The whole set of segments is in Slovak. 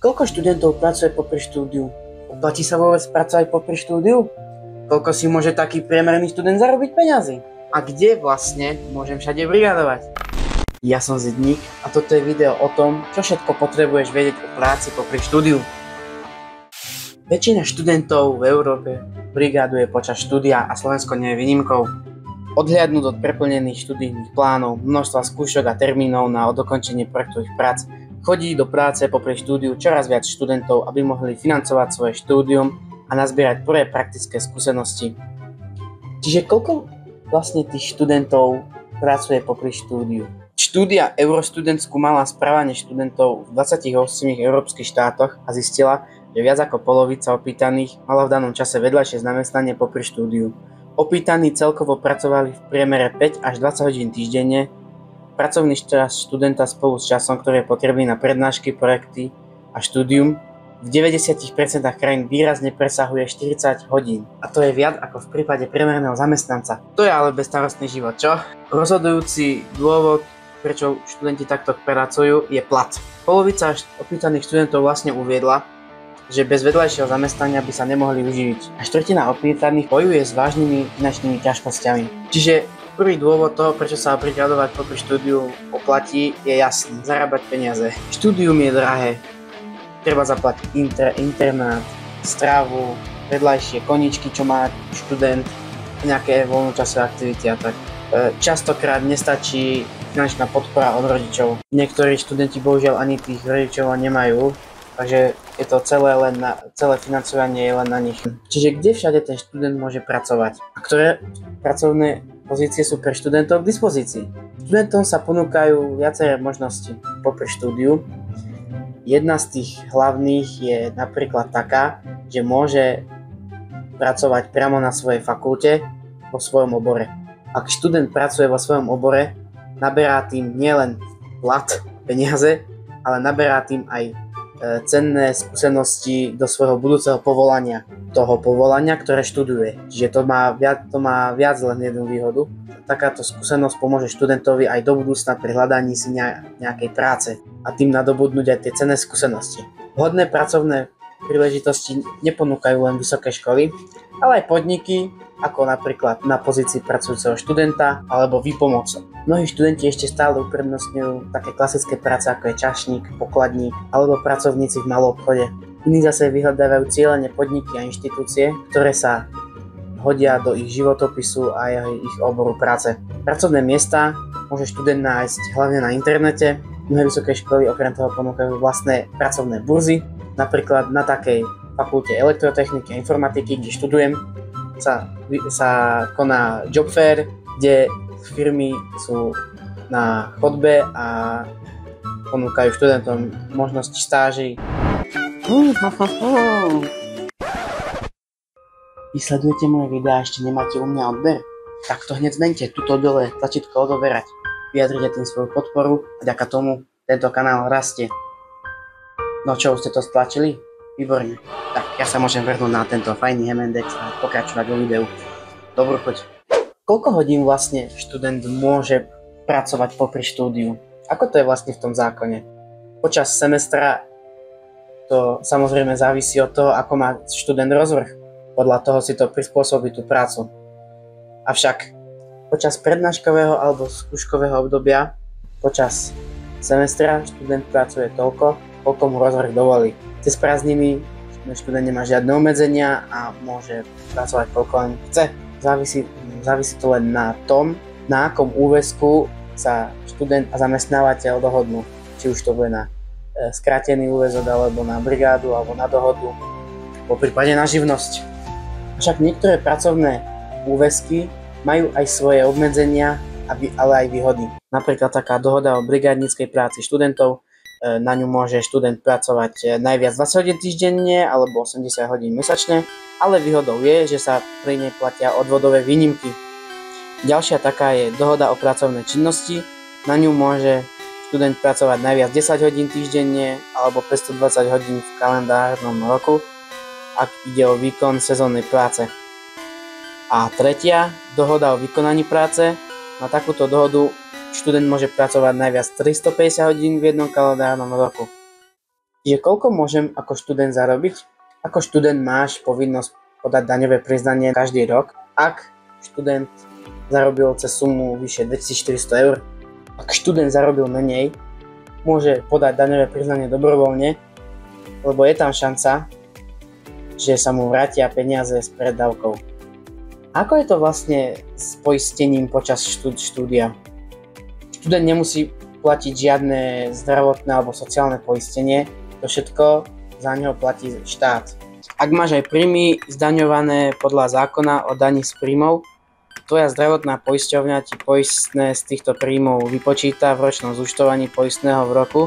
Koľko študentov pracuje popri štúdiu? Oplatí sa vôbec pracovať popri štúdiu? Koľko si môže taký priemerný študent zarobiť peniazy? A kde vlastne môžem všade brigádovať? Ja som Zedník a toto je video o tom, čo všetko potrebuješ vedieť o práci popri štúdiu. Väčšina študentov v Európe brigáduje počas štúdia a Slovensko nie je výnimkou. Odhliadnúť od preplnených študijných plánov, množstva skúšok a termínov na dokončenie projektových prác, chodí do práce popri štúdiu čoraz viac študentov, aby mohli financovať svoje štúdium a nazbierať prvé praktické skúsenosti. Čiže koľko vlastne tých študentov pracuje popri štúdiu? Štúdia Eurostudent skúmala správanie študentov v 28 európskych štátoch a zistila, že viac ako polovica opýtaných mala v danom čase vedľajšie zamestnanie popri štúdiu. Opýtaní celkovo pracovali v priemere 5 až 20 hodín týždenne. Pracovný čas študenta spolu s časom, ktorý je potrebný na prednášky, projekty a štúdium, v 90% krajín výrazne presahuje 40 hodín. A to je viac ako v prípade priemerného zamestnanca. To je ale bezstarostný život, čo? Rozhodujúci dôvod, prečo študenti takto pracujú, je plat. Polovica opýtaných študentov vlastne uviedla, že bez vedľajšieho zamestnania by sa nemohli uživiť. A štvrtina opýtaných bojuje s vážnymi finančnými ťažkosťami. Čiže prvý dôvod toho, prečo sa brigádovať popri štúdiu oplatí, je jasný: zarábať peniaze. Štúdium je drahé. Treba zaplatiť internát, stravu, vedľajšie koníčky, čo má študent, nejaké voľnočasové aktivity a tak. Častokrát nestačí finančná podpora od rodičov. Niektorí študenti bohužiaľ ani tých rodičov nemajú, takže je to celé financovanie je len na nich. Čiže kde všade ten študent môže pracovať? A ktoré pracovné pozície sú pre študentov k dispozícii? Študentom sa ponúkajú viaceré možnosti popri štúdiu. Jedna z tých hlavných je napríklad taká, že môže pracovať priamo na svojej fakulte vo svojom obore. Ak študent pracuje vo svojom obore, naberá tým nielen plat, peniaze, ale naberá tým aj cenné skúsenosti do svojho budúceho povolania. Toho povolania, ktoré študuje. Čiže to má viac len jednu výhodu. Takáto skúsenosť pomôže študentovi aj do budúcna pri hľadaní si nejakej práce a tým nadobudnúť aj tie cenné skúsenosti. Vhodné pracovné príležitosti neponúkajú len vysoké školy, ale aj podniky, ako napríklad na pozícii pracujúceho študenta alebo výpomoc. Mnohí študenti ešte stále uprednostňujú také klasické práce, ako je čašník, pokladník alebo pracovníci v malom obchode. Iní zase vyhľadávajú cieľene podniky a inštitúcie, ktoré sa hodia do ich životopisu a ich oboru práce. Pracovné miesta môže študent nájsť hlavne na internete. Mnohé vysoké školy okrem toho ponúkajú vlastné pracovné burzy. Napríklad na takej fakulte elektrotechniky a informatiky, kde študujem, sa koná job fair, kde firmy sú na chodbe a ponúkajú študentom možnosti stáží. Vysledujete moje videá a ešte nemáte u mňa odber? Tak to hneď zmente, tuto dole tlačítko odoberať. Vyjadrite tým svoju podporu a vďaka tomu tento kanál rastie. No čo, už ste to stlačili? Výborne. Tak ja sa môžem vrhnúť na tento fajný Hemendex a pokračovať vo videu. Dobrú chuť. Koľko hodín vlastne študent môže pracovať popri štúdiu? Ako to je vlastne v tom zákone? Počas semestra to samozrejme závisí od toho, ako má študent rozvrh. Podľa toho si to prispôsobí tú prácu. Avšak počas prednáškového alebo skúškového obdobia, počas semestra študent pracuje toľko, koľko mu rozvrh dovolí. Cez prázdniny študent nemá žiadne obmedzenia a môže pracovať koľko len chce. Závisí to len na tom, na akom úväzku sa študent a zamestnávateľ dohodnú. Či už to bude na skrátený úväzok, alebo na brigádu, alebo na dohodu, po prípade na živnosť. Však niektoré pracovné úväzky majú aj svoje obmedzenia, ale aj výhody. Napríklad taká dohoda o brigádnickej práci študentov, na ňu môže študent pracovať najviac 20 hodín týždenne alebo 80 hodín mesačne, ale výhodou je, že sa pri nej platia odvodové výnimky. Ďalšia taká je dohoda o pracovnej činnosti, na ňu môže študent pracovať najviac 10 hodín týždenne alebo 520 hodín v kalendárnom roku, ak ide o výkon sezónnej práce. A tretia, dohoda o vykonaní práce. Na takúto dohodu študent môže pracovať najviac 350 hodín v jednom kalendárnom roku. Čiže koľko môžem ako študent zarobiť? Ako študent máš povinnosť podať daňové priznanie každý rok. Ak študent zarobil cez sumu vyše 2400 eur, ak študent zarobil menej, môže podať daňové priznanie dobrovoľne, lebo je tam šanca, že sa mu vrátia peniaze z preddavkov. Ako je to vlastne s poistením počas štúdia? Študent nemusí platiť žiadne zdravotné alebo sociálne poistenie, to všetko za neho platí štát. Ak máš aj príjmy zdaňované podľa zákona o daní z príjmov, tvoja zdravotná poisťovňa ti poistné z týchto príjmov vypočíta v ročnom zúčtovaní poistného v roku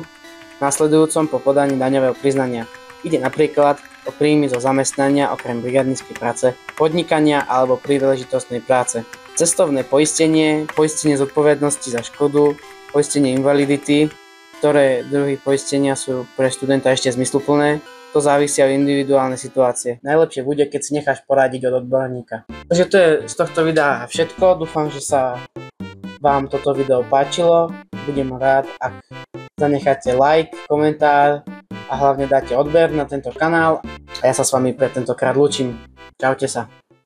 nasledujúcom po podaní daňového priznania. Ide napríklad o príjmy zo zamestnania okrem brigádnickej práce, podnikania alebo príležitostnej práce. Cestovné poistenie, poistenie zodpovednosti za škodu, poistenie invalidity, ktoré druhy poistenia sú pre študenta ešte zmysluplné, to závisí od individuálnej situácie. Najlepšie bude, keď si necháš poradiť od odborníka. Takže to je z tohto videa všetko. Dúfam, že sa vám toto video páčilo. Budem rád, ak zanecháte like, komentár a hlavne dáte odber na tento kanál. A ja sa s vami pre tentokrát lúčim. Čaute sa.